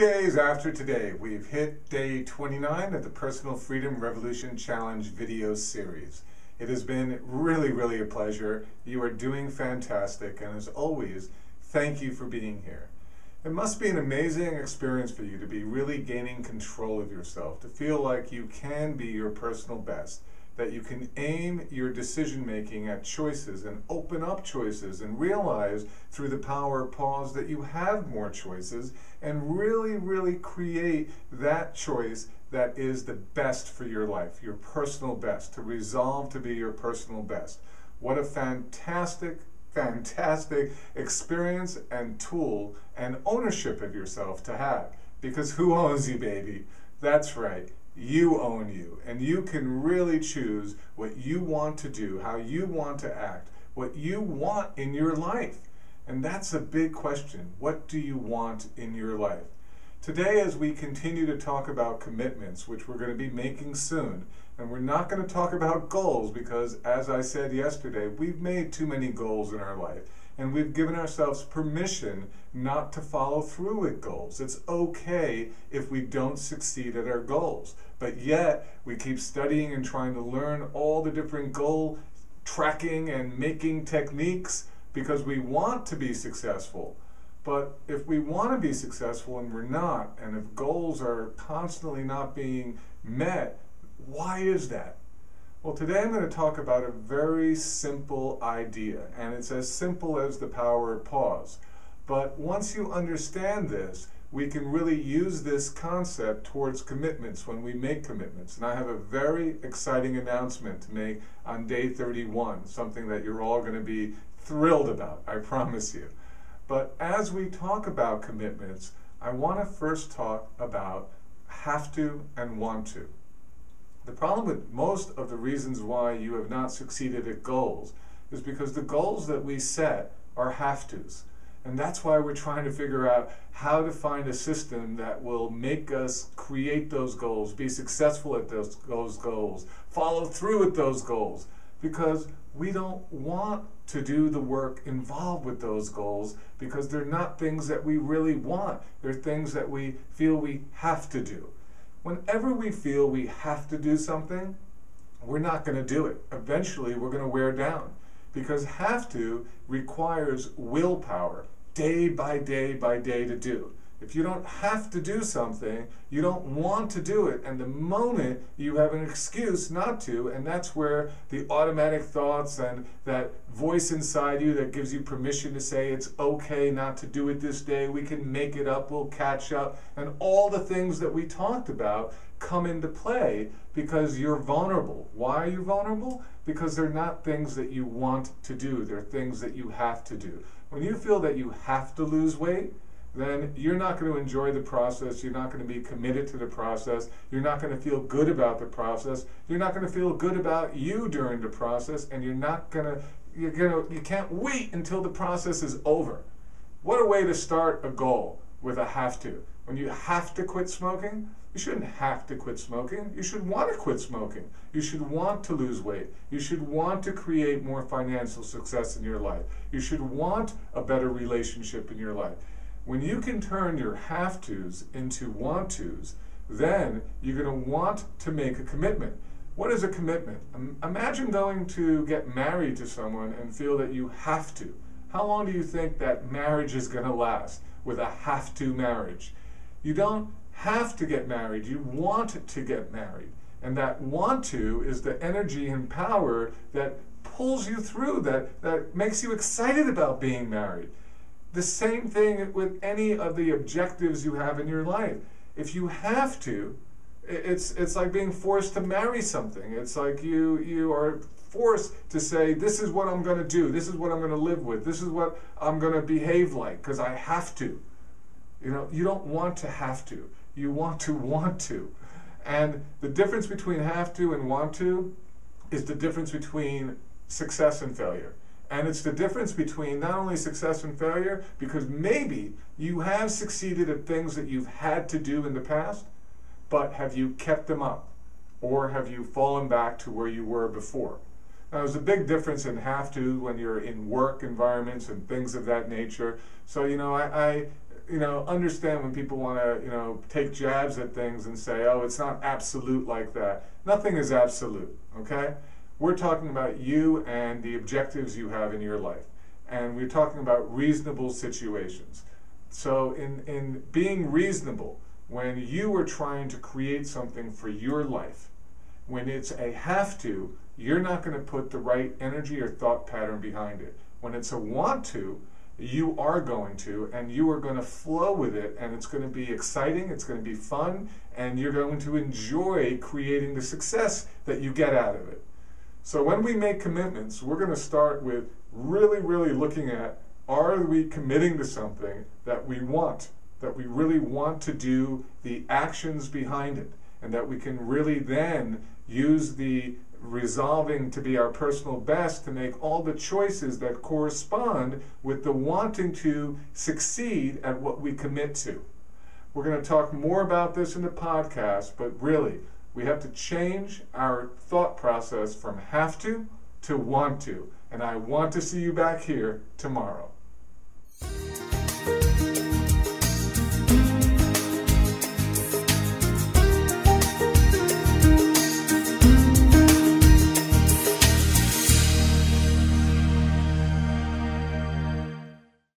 days after today, we've hit day 29 of the Personal Freedom Revolution Challenge video series. It has been really a pleasure. You are doing fantastic, and as always, thank you for being here. It must be an amazing experience for you to be really gaining control of yourself, to feel like you can be your personal best, that you can aim your decision making at choices and open up choices and realize through the power of pause that you have more choices and really create that choice that is the best for your life, your personal best, to resolve to be your personal best. What a fantastic experience and tool and ownership of yourself to have. Because who owns you, baby? That's right. You own you, and you can really choose what you want to do, how you want to act, what you want in your life. And that's a big question. What do you want in your life? Today, as we continue to talk about commitments, which we're going to be making soon, and we're not going to talk about goals because, as I said yesterday, we've made too many goals in our life. And we've given ourselves permission not to follow through with goals. It's okay if we don't succeed at our goals. But yet, we keep studying and trying to learn all the different goal tracking and making techniques because we want to be successful. But if we want to be successful and we're not, and if goals are constantly not being met, why is that? Well, today I'm going to talk about a very simple idea, and it's as simple as the power of pause. But once you understand this, we can really use this concept towards commitments when we make commitments. And I have a very exciting announcement to make on day 31, something that you're all going to be thrilled about, I promise you. But as we talk about commitments, I want to first talk about have to and want to. The problem with most of the reasons why you have not succeeded at goals is because the goals that we set are have-tos. And that's why we're trying to figure out how to find a system that will make us create those goals, be successful at those goals, follow through with those goals. Because we don't want to do the work involved with those goals because they're not things that we really want. They're things that we feel we have to do. Whenever we feel we have to do something, we're not going to do it. Eventually, we're going to wear down because have to requires willpower day by day to do. If you don't have to do something, you don't want to do it. And the moment you have an excuse not to, and that's where the automatic thoughts and that voice inside you that gives you permission to say it's okay not to do it this day, we can make it up, we'll catch up, and all the things that we talked about come into play because you're vulnerable. Why are you vulnerable? Because they're not things that you want to do, they're things that you have to do. When you feel that you have to lose weight, then you're not going to enjoy the process, you're not going to be committed to the process, you're not going to feel good about the process, you're not going to feel good about you during the process, and you can't wait until the process is over. What a way to start a goal with a have to. When you have to quit smoking, you shouldn't have to quit smoking. You should want to quit smoking. You should want to lose weight. You should want to create more financial success in your life. You should want a better relationship in your life. When you can turn your have-tos into want-tos, then you're going to want to make a commitment. What is a commitment? Imagine going to get married to someone and feel that you have to. How long do you think that marriage is going to last with a have-to marriage? You don't have to get married, you want to get married. And that want to is the energy and power that pulls you through, that makes you excited about being married. The same thing with any of the objectives you have in your life. If you have to, it's like being forced to marry something. It's like you are forced to say, this is what I'm going to do, this is what I'm going to live with, this is what I'm going to behave like, because I have to. You know, you don't want to have to. You want to. And the difference between have to and want to is the difference between success and failure. And it's the difference between not only success and failure, because maybe you have succeeded at things that you've had to do in the past, but have you kept them up? Or have you fallen back to where you were before? Now, there's a big difference in have to when you're in work environments and things of that nature. So, you know, understand when people want to, take jabs at things and say, oh, it's not absolute like that. Nothing is absolute, okay? We're talking about you and the objectives you have in your life. And we're talking about reasonable situations. So in being reasonable, when you are trying to create something for your life, when it's a have to, you're not going to put the right energy or thought pattern behind it. When it's a want to, you are going to, and you are going to flow with it, and it's going to be exciting, it's going to be fun, and you're going to enjoy creating the success that you get out of it. So when we make commitments, we're going to start with really looking at, are we committing to something that we want, that we really want to do the actions behind it, and that we can really then use the resolving to be our personal best to make all the choices that correspond with the wanting to succeed at what we commit to. We're going to talk more about this in the podcast, but really, we have to change our thought process from have to want to. And I want to see you back here tomorrow.